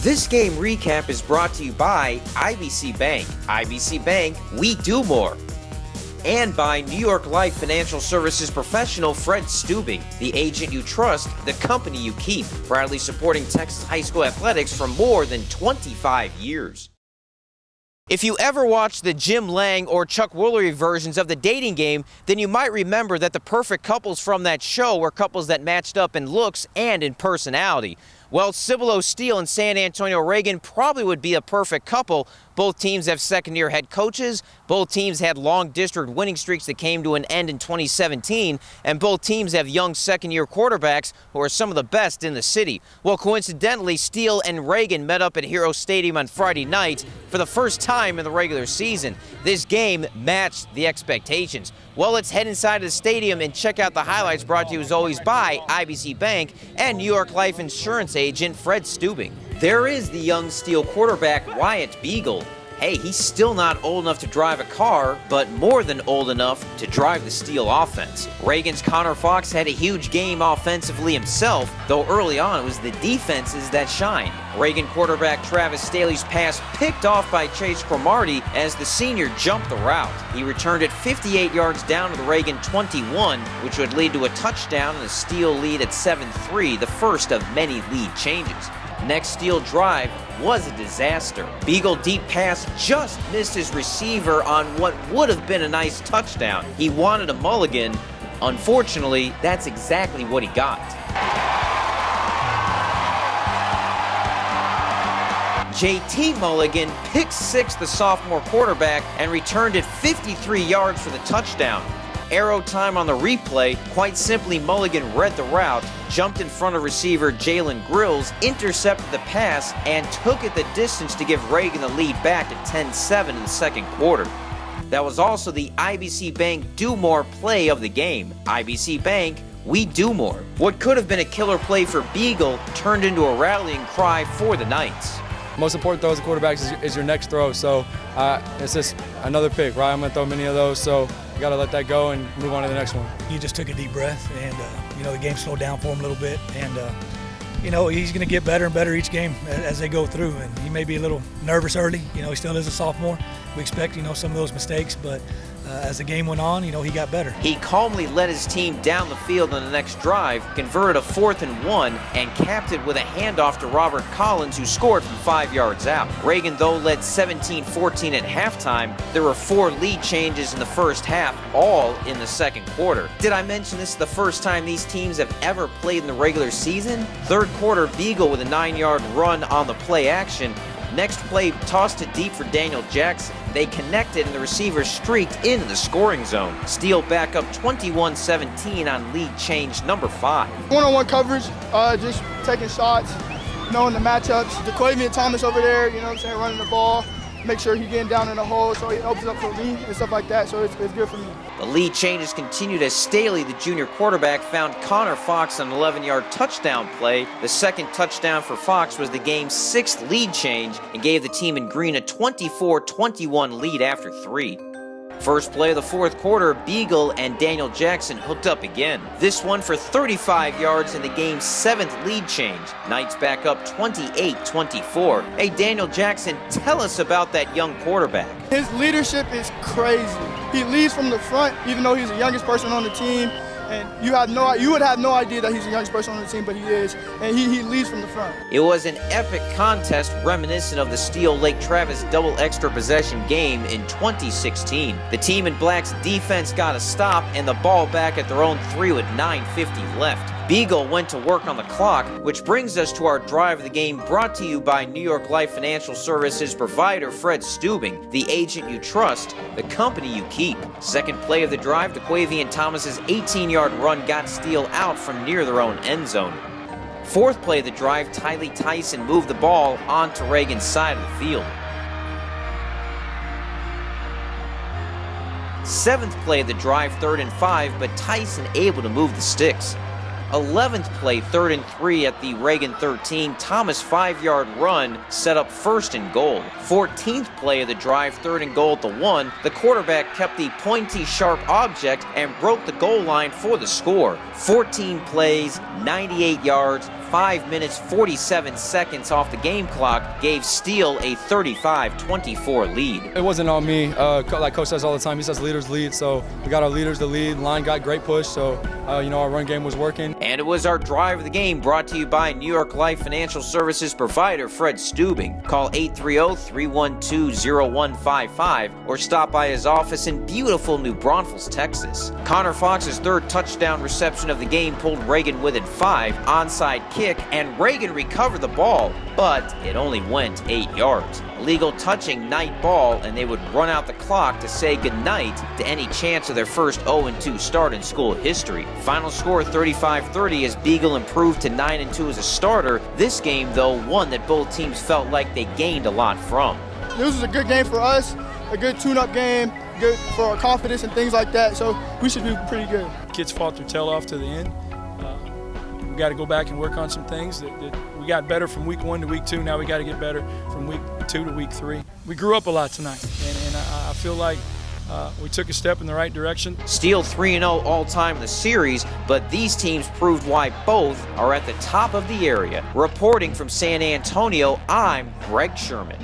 This game recap is brought to you by IBC Bank. IBC Bank, we do more. And by New York Life Financial Services professional Fred Steele, the agent you trust, the company you keep. Proudly supporting Texas high school athletics for more than 25 years. If you ever watched the Jim Lang or Chuck Woolery versions of The Dating Game, then you might remember that the perfect couples from that show were couples that matched up in looks and in personality. Well, Cibolo Steele and San Antonio Reagan probably would be a perfect couple. Both teams have second-year head coaches, both teams had long district winning streaks that came to an end in 2017, and both teams have young second-year quarterbacks who are some of the best in the city. Well, coincidentally, Steele and Reagan met up at Hero Stadium on Friday night for the first time in the regular season. This game matched the expectations. Well, let's head inside of the stadium and check out the highlights, brought to you as always by IBC Bank and New York Life Insurance agent Fred Steele. There is the young Steele quarterback Wyatt Begeal. Hey, he's still not old enough to drive a car, but more than old enough to drive the Steele offense. Reagan's Connor Fox had a huge game offensively himself, though early on it was the defenses that shined. Reagan quarterback Travis Staley's pass picked off by Chase Cromartie as the senior jumped the route. He returned it 58 yards down to the Reagan 21, which would lead to a touchdown and a Steele lead at 7-3, the first of many lead changes. Next Steele drive was a disaster. Begeal deep pass just missed his receiver on what would have been a nice touchdown. He wanted a mulligan. Unfortunately, that's exactly what he got. JT Mulligan picked six the sophomore quarterback and returned it 53 yards for the touchdown. Arrow time on the replay, quite simply Mulligan read the route, jumped in front of receiver Jalen Grills, intercepted the pass, and took it the distance to give Reagan the lead back at 10-7 in the second quarter. That was also the IBC Bank do more play of the game. IBC Bank, we do more. What could have been a killer play for Begeal turned into a rallying cry for the Knights. Most important throw as a quarterback is your next throw, so it's just another pick, right? I'm going to throw many of those, so you got to let that go and move on to the next one. He just took a deep breath, and the game slowed down for him a little bit, and he's going to get better and better each game as they go through. And he may be a little nervous early. He still is a sophomore. We expect some of those mistakes, but as the game went on, he got better. He calmly led his team down the field on the next drive, converted a 4th and 1, and capped it with a handoff to Robert Collins, who scored from 5 yards out. Reagan, though, led 17-14 at halftime. There were 4 lead changes in the first half, all in the second quarter. Did I mention this is the first time these teams have ever played in the regular season? Third quarter, Begeal with a 9-yard run on the play action. Next play, tossed it deep for Daniel Jackson. They connected and the receiver streaked into the scoring zone. Steele back up 21-17 on lead change number 5. One-on-one coverage, just taking shots, knowing the matchups. DeQuavian Thomas over there, running the ball. Make sure he's getting down in the hole so he opens up for me and stuff like that, so it's good for me. The lead changes continued as Staley, the junior quarterback, found Connor Fox on an 11-yard touchdown play. The second touchdown for Fox was the game's 6th lead change and gave the team in green a 24-21 lead after 3. First play of the fourth quarter, Begeal and Daniel Jackson hooked up again. This one for 35 yards in the game's 7th lead change. Knights back up 28-24. Hey, Daniel Jackson, tell us about that young quarterback. His leadership is crazy. He leads from the front, even though he's the youngest person on the team. And you would have no idea that he's the youngest person on the team, but he is. And he leads from the front. It was an epic contest reminiscent of the Steele Lake Travis double extra possession game in 2016. The team in black's defense got a stop and the ball back at their own 3 with 9:50 left. Begeal went to work on the clock, which brings us to our drive of the game, brought to you by New York Life Financial Services provider Fred Steele, the agent you trust, the company you keep. Second play of the drive, DeQuavian Thomas's 18-yard run got Steele out from near their own end zone. Fourth play of the drive, Tylee Tyson moved the ball onto Reagan's side of the field. Seventh play of the drive, 3rd and 5, but Tyson able to move the sticks. 11th play, 3rd and 3 at the Reagan 13. Thomas 5-yard run set up 1st and goal. 14th play of the drive, 3rd and goal at the 1. The quarterback kept the pointy, sharp object and broke the goal line for the score. 14 plays, 98 yards, 5 minutes 47 seconds off the game clock gave Steele a 35-24 lead. It wasn't on me. Like Coach says all the time, he says leaders lead, so we got our leaders to lead. Line got great push, so our run game was working. And it was our drive of the game, brought to you by New York Life financial services provider Fred Steele. Call 830-312-0155 or stop by his office in beautiful New Braunfels, Texas. Connor Fox's third touchdown reception of the game pulled Reagan within 5, onside kick, and Reagan recovered the ball, but it only went 8 yards. Legal touching night ball, and they would run out the clock to say goodnight to any chance of their first 0-2 start in school history. Final score 35-30 as Begeal improved to 9-2 as a starter. This game, though, one that both teams felt like they gained a lot from. This was a good game for us, a good tune-up game, good for our confidence and things like that, so we should do pretty good. Kids fought their tail off to the end. We got to go back and work on some things that we got better from week 1 to week 2. Now we got to get better from week 2 to week 3. We grew up a lot tonight, and I feel like we took a step in the right direction. Steele 3-0 all-time in the series, but these teams proved why both are at the top of the area. Reporting from San Antonio, I'm Greg Sherman.